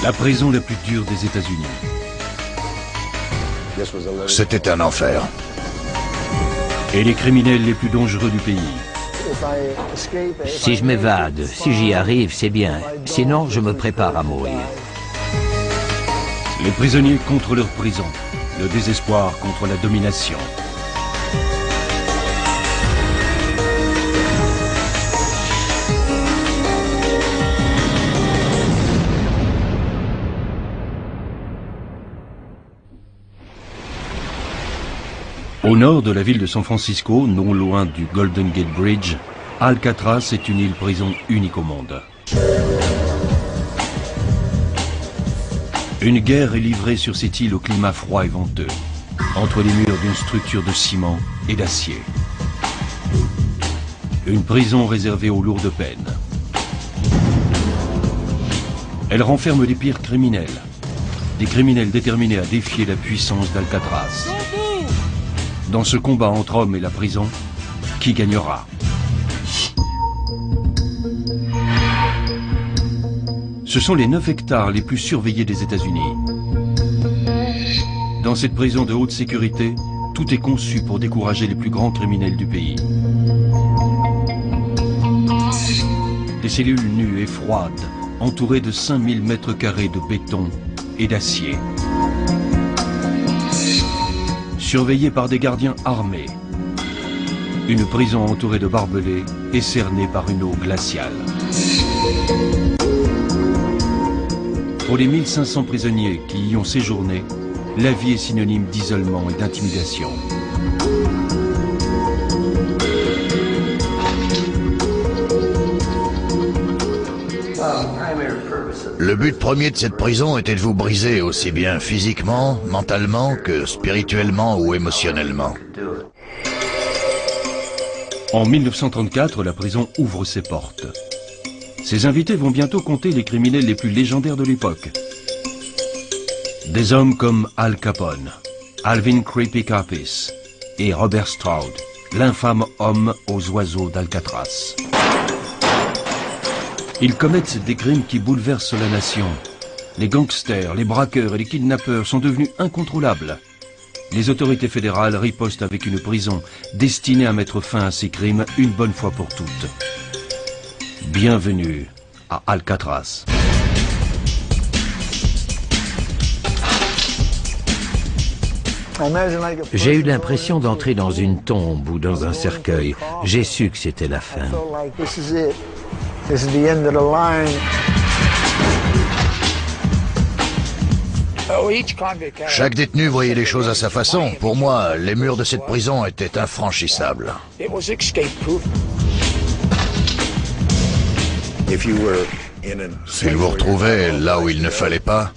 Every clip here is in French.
La prison la plus dure des États-Unis. C'était un enfer. Et les criminels les plus dangereux du pays. Si je m'évade, si j'y arrive, c'est bien. Sinon, je me prépare à mourir. Les prisonniers contre leur prison. Le désespoir contre la domination. Au nord de la ville de San Francisco, non loin du Golden Gate Bridge, Alcatraz est une île-prison unique au monde. Une guerre est livrée sur cette île au climat froid et venteux, entre les murs d'une structure de ciment et d'acier. Une prison réservée aux lourdes peines. Elle renferme les pires criminels, des criminels déterminés à défier la puissance d'Alcatraz. Dans ce combat entre hommes et la prison, qui gagnera? Ce sont les 9 hectares les plus surveillés des États-Unis. Dans cette prison de haute sécurité, tout est conçu pour décourager les plus grands criminels du pays. Des cellules nues et froides, entourées de 5000 mètres carrés de béton et d'acier. Surveillée par des gardiens armés. Une prison entourée de barbelés et cernée par une eau glaciale. Pour les 1500 prisonniers qui y ont séjourné, la vie est synonyme d'isolement et d'intimidation. Le but premier de cette prison était de vous briser aussi bien physiquement, mentalement que spirituellement ou émotionnellement. En 1934, la prison ouvre ses portes. Ses invités vont bientôt compter les criminels les plus légendaires de l'époque. Des hommes comme Al Capone, Alvin Creepy Karpis et Robert Stroud, l'infâme homme aux oiseaux d'Alcatraz. Ils commettent des crimes qui bouleversent la nation. Les gangsters, les braqueurs et les kidnappeurs sont devenus incontrôlables. Les autorités fédérales ripostent avec une prison destinée à mettre fin à ces crimes une bonne fois pour toutes. Bienvenue à Alcatraz. J'ai eu l'impression d'entrer dans une tombe ou dans un cercueil. J'ai su que c'était la fin. Chaque détenu voyait les choses à sa façon. Pour moi, les murs de cette prison étaient infranchissables. S'ils vous retrouvaient là où il ne fallait pas,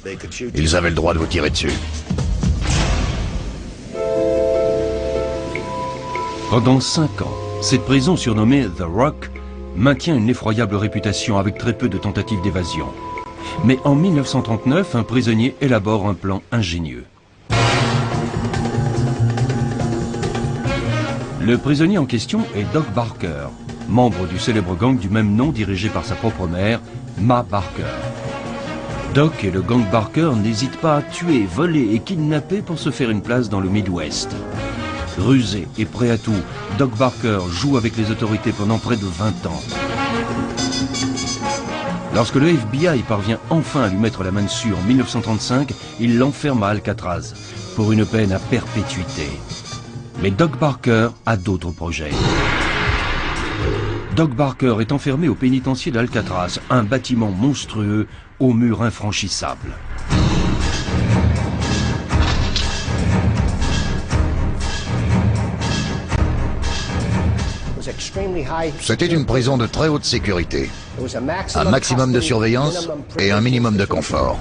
ils avaient le droit de vous tirer dessus. Pendant 5 ans, cette prison surnommée The Rock maintient une effroyable réputation avec très peu de tentatives d'évasion. Mais en 1939, un prisonnier élabore un plan ingénieux. Le prisonnier en question est Doc Barker, membre du célèbre gang du même nom dirigé par sa propre mère, Ma Barker. Doc et le gang Barker n'hésitent pas à tuer, voler et kidnapper pour se faire une place dans le Midwest. Rusé et prêt à tout, Doc Barker joue avec les autorités pendant près de 20 ans. Lorsque le FBI parvient enfin à lui mettre la main dessus en 1935, il l'enferme à Alcatraz pour une peine à perpétuité. Mais Doc Barker a d'autres projets. Doc Barker est enfermé au pénitencier d'Alcatraz, un bâtiment monstrueux aux murs infranchissables. C'était une prison de très haute sécurité, un maximum de surveillance et un minimum de confort.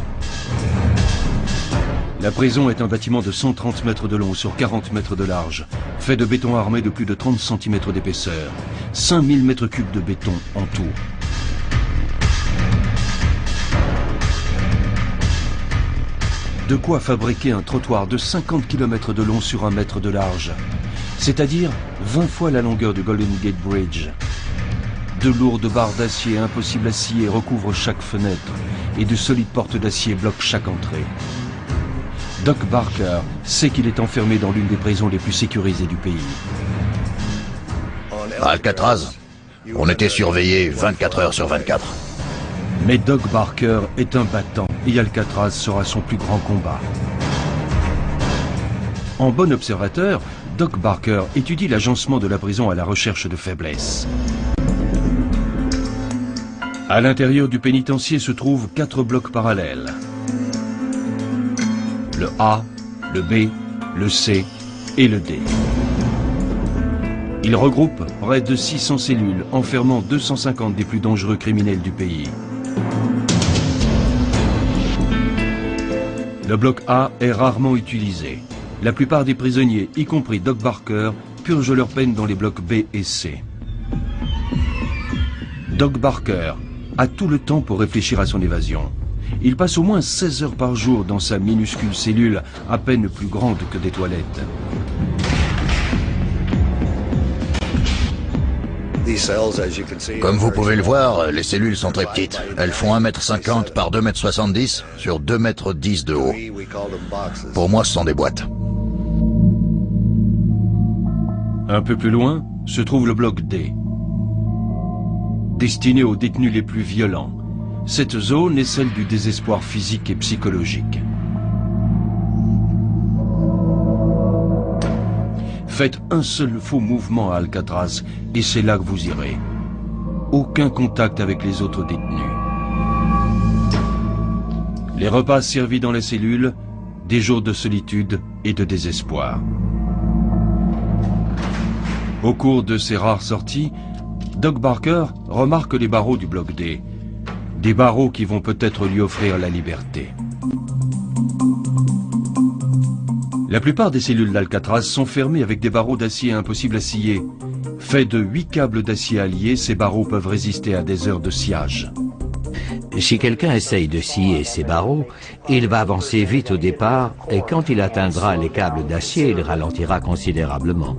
La prison est un bâtiment de 130 mètres de long sur 40 mètres de large, fait de béton armé de plus de 30 cm d'épaisseur, 5000 mètres cubes de béton en tout. De quoi fabriquer un trottoir de 50 km de long sur 1 mètre de large, c'est-à-dire 20 fois la longueur du Golden Gate Bridge. De lourdes barres d'acier impossibles à scier recouvrent chaque fenêtre et de solides portes d'acier bloquent chaque entrée. Doc Barker sait qu'il est enfermé dans l'une des prisons les plus sécurisées du pays. À Alcatraz, on était surveillé 24 heures sur 24. Mais Doc Barker est un battant et Alcatraz sera son plus grand combat. En bon observateur, Doc Barker étudie l'agencement de la prison à la recherche de faiblesses. À l'intérieur du pénitencier se trouvent 4 blocs parallèles. Le A, le B, le C et le D. Il regroupe près de 600 cellules enfermant 250 des plus dangereux criminels du pays. Le bloc A est rarement utilisé. La plupart des prisonniers, y compris Doc Barker, purgent leur peine dans les blocs B et C. Doc Barker a tout le temps pour réfléchir à son évasion. Il passe au moins 16 heures par jour dans sa minuscule cellule, à peine plus grande que des toilettes. Comme vous pouvez le voir, les cellules sont très petites. Elles font 1,50 m par 2,70 m sur 2,10 m de haut. Pour moi, ce sont des boîtes. Un peu plus loin se trouve le bloc D, destiné aux détenus les plus violents. Cette zone est celle du désespoir physique et psychologique. Faites un seul faux mouvement à Alcatraz et c'est là que vous irez. Aucun contact avec les autres détenus. Les repas servis dans les cellules, des jours de solitude et de désespoir. Au cours de ces rares sorties, Doc Barker remarque les barreaux du bloc D. Des barreaux qui vont peut-être lui offrir la liberté. La plupart des cellules d'Alcatraz sont fermées avec des barreaux d'acier impossibles à scier. Faits de 8 câbles d'acier alliés, ces barreaux peuvent résister à des heures de sciage. Si quelqu'un essaye de scier ces barreaux, il va avancer vite au départ et quand il atteindra les câbles d'acier, il ralentira considérablement.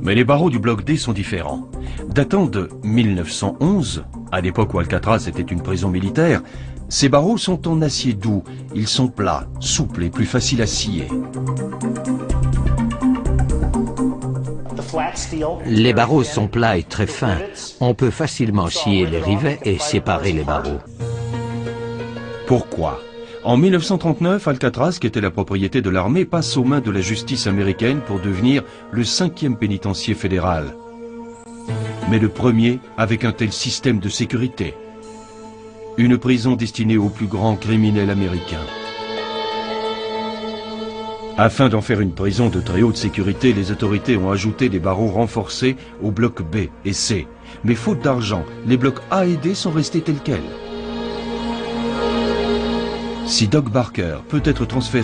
Mais les barreaux du bloc D sont différents. Datant de 1911, à l'époque où Alcatraz était une prison militaire, ces barreaux sont en acier doux. Ils sont plats, souples et plus faciles à scier. Les barreaux sont plats et très fins. On peut facilement scier les rivets et séparer les barreaux. Pourquoi ? En 1939, Alcatraz, qui était la propriété de l'armée, passe aux mains de la justice américaine pour devenir le 5e pénitencier fédéral. Mais le premier avec un tel système de sécurité. Une prison destinée aux plus grands criminels américains. Afin d'en faire une prison de très haute sécurité, les autorités ont ajouté des barreaux renforcés aux blocs B et C. Mais faute d'argent, les blocs A et D sont restés tels quels. Si Doc Barker peut être transféré